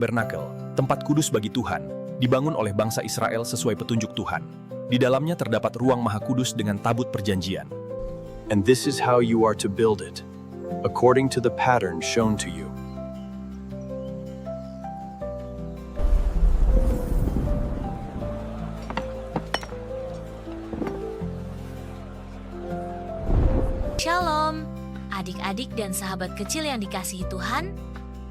Tabernakel, tempat kudus bagi Tuhan, dibangun oleh bangsa Israel sesuai petunjuk Tuhan. Di dalamnya terdapat ruang maha kudus dengan tabut perjanjian. And this is how you are to build it, according to the pattern shown to you. Shalom, adik-adik dan sahabat kecil yang dikasihi Tuhan.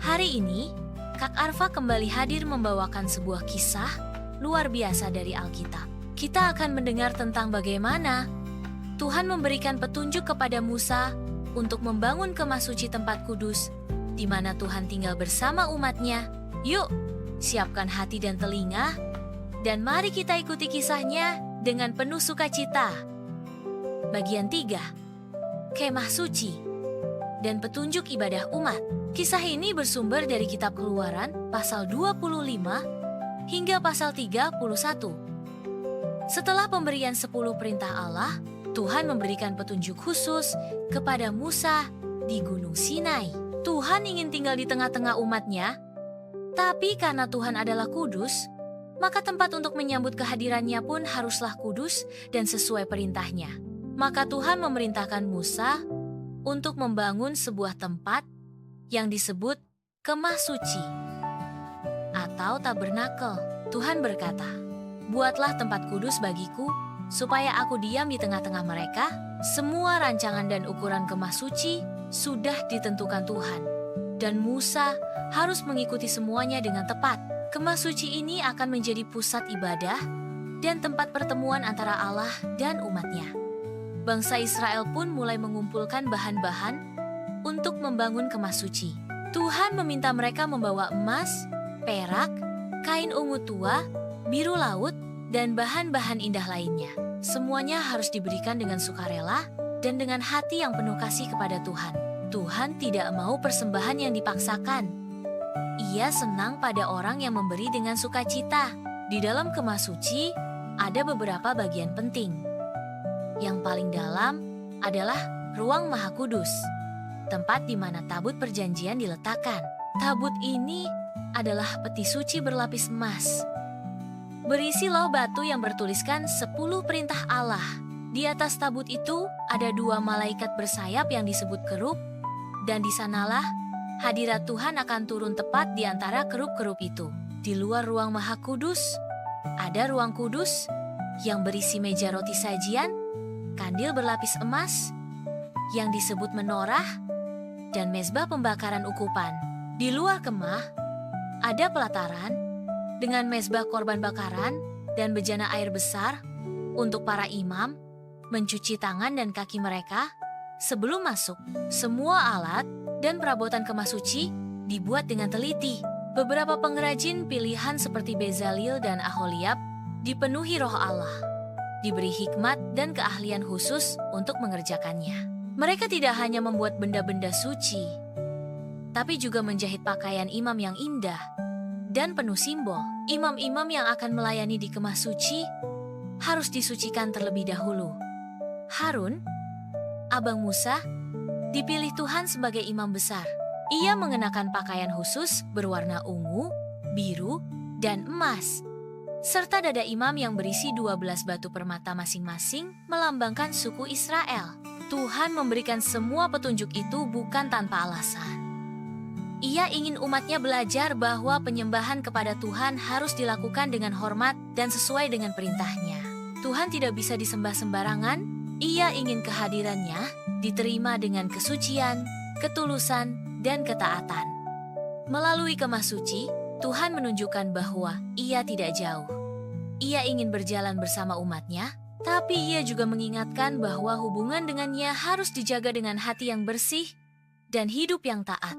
Hari ini, Kak Arfa kembali hadir membawakan sebuah kisah luar biasa dari Alkitab. Kita akan mendengar tentang bagaimana Tuhan memberikan petunjuk kepada Musa untuk membangun kemah suci tempat kudus, di mana Tuhan tinggal bersama umatnya. Yuk, siapkan hati dan telinga, dan mari kita ikuti kisahnya dengan penuh sukacita. Bagian 3, Kemah Suci dan Petunjuk Ibadah Umat. Kisah ini bersumber dari kitab Keluaran pasal 25 hingga pasal 31. Setelah pemberian 10 perintah Allah, Tuhan memberikan petunjuk khusus kepada Musa di Gunung Sinai. Tuhan ingin tinggal di tengah-tengah umatnya, tapi karena Tuhan adalah kudus, maka tempat untuk menyambut kehadirannya pun haruslah kudus dan sesuai perintahnya. Maka Tuhan memerintahkan Musa untuk membangun sebuah tempat yang disebut Kemah Suci atau Tabernakel. Tuhan berkata, "Buatlah tempat kudus bagiku, supaya aku diam di tengah-tengah mereka." Semua rancangan dan ukuran Kemah Suci sudah ditentukan Tuhan, dan Musa harus mengikuti semuanya dengan tepat. Kemah Suci ini akan menjadi pusat ibadah dan tempat pertemuan antara Allah dan umatnya. Bangsa Israel pun mulai mengumpulkan bahan-bahan untuk membangun kemah suci. Tuhan meminta mereka membawa emas, perak, kain ungu tua, biru laut, dan bahan-bahan indah lainnya. Semuanya harus diberikan dengan sukarela dan dengan hati yang penuh kasih kepada Tuhan. Tuhan tidak mau persembahan yang dipaksakan. Ia senang pada orang yang memberi dengan sukacita. Di dalam kemah suci ada beberapa bagian penting. Yang paling dalam adalah ruang Maha Kudus, tempat di mana tabut perjanjian diletakkan. Tabut ini adalah peti suci berlapis emas. Berisi loh batu yang bertuliskan 10 perintah Allah. Di atas tabut itu ada 2 malaikat bersayap yang disebut kerub, dan di sanalah hadirat Tuhan akan turun tepat di antara kerub-kerub itu. Di luar ruang Maha Kudus, ada ruang kudus yang berisi meja roti sajian, kandil berlapis emas yang disebut menorah, dan mezbah pembakaran ukupan. Di luar kemah, ada pelataran dengan mezbah korban bakaran dan bejana air besar untuk para imam mencuci tangan dan kaki mereka sebelum masuk. Semua alat dan perabotan kemah suci dibuat dengan teliti. Beberapa pengrajin pilihan seperti Bezalel dan Aholiab dipenuhi roh Allah, diberi hikmat dan keahlian khusus untuk mengerjakannya. Mereka tidak hanya membuat benda-benda suci, tapi juga menjahit pakaian imam yang indah dan penuh simbol. Imam-imam yang akan melayani di kemah suci harus disucikan terlebih dahulu. Harun, abang Musa, dipilih Tuhan sebagai imam besar. Ia mengenakan pakaian khusus berwarna ungu, biru, dan emas, serta dada imam yang berisi 12 batu permata masing-masing melambangkan suku Israel. Tuhan memberikan semua petunjuk itu bukan tanpa alasan. Ia ingin umatnya belajar bahwa penyembahan kepada Tuhan harus dilakukan dengan hormat dan sesuai dengan perintahnya. Tuhan tidak bisa disembah sembarangan. Ia ingin kehadirannya diterima dengan kesucian, ketulusan, dan ketaatan. Melalui kemah suci, Tuhan menunjukkan bahwa Ia tidak jauh. Ia ingin berjalan bersama umatnya, tapi Ia juga mengingatkan bahwa hubungan dengannya harus dijaga dengan hati yang bersih dan hidup yang taat.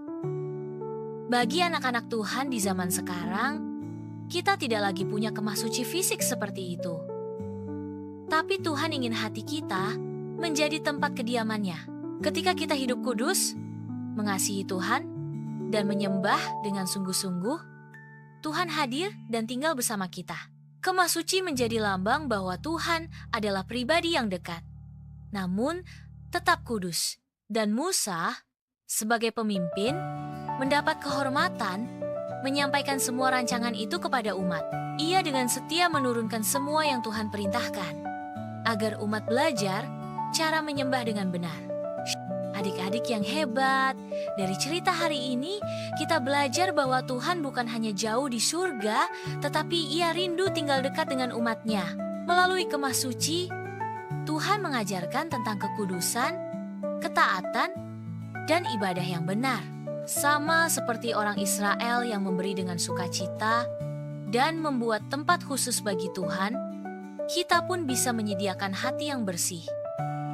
Bagi anak-anak Tuhan di zaman sekarang, kita tidak lagi punya kemah suci fisik seperti itu. Tapi Tuhan ingin hati kita menjadi tempat kediamannya. Ketika kita hidup kudus, mengasihi Tuhan, dan menyembah dengan sungguh-sungguh, Tuhan hadir dan tinggal bersama kita. Kemah suci menjadi lambang bahwa Tuhan adalah pribadi yang dekat, namun tetap kudus. Dan Musa, sebagai pemimpin, mendapat kehormatan menyampaikan semua rancangan itu kepada umat. Ia dengan setia menurunkan semua yang Tuhan perintahkan, agar umat belajar cara menyembah dengan benar. Adik-adik yang hebat, dari cerita hari ini kita belajar bahwa Tuhan bukan hanya jauh di surga, tetapi Ia rindu tinggal dekat dengan umatnya. Melalui Kemah Suci, Tuhan mengajarkan tentang kekudusan, ketaatan, dan ibadah yang benar. Sama seperti orang Israel yang memberi dengan sukacita dan membuat tempat khusus bagi Tuhan, kita pun bisa menyediakan hati yang bersih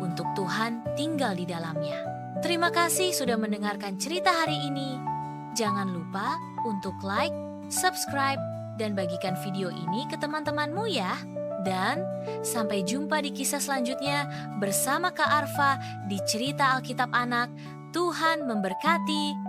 untuk Tuhan tinggal di dalamnya. Terima kasih sudah mendengarkan cerita hari ini. Jangan lupa untuk like, subscribe, dan bagikan video ini ke teman-temanmu ya. Dan sampai jumpa di kisah selanjutnya bersama Kak Arfa di Cerita Alkitab Anak. Tuhan memberkati.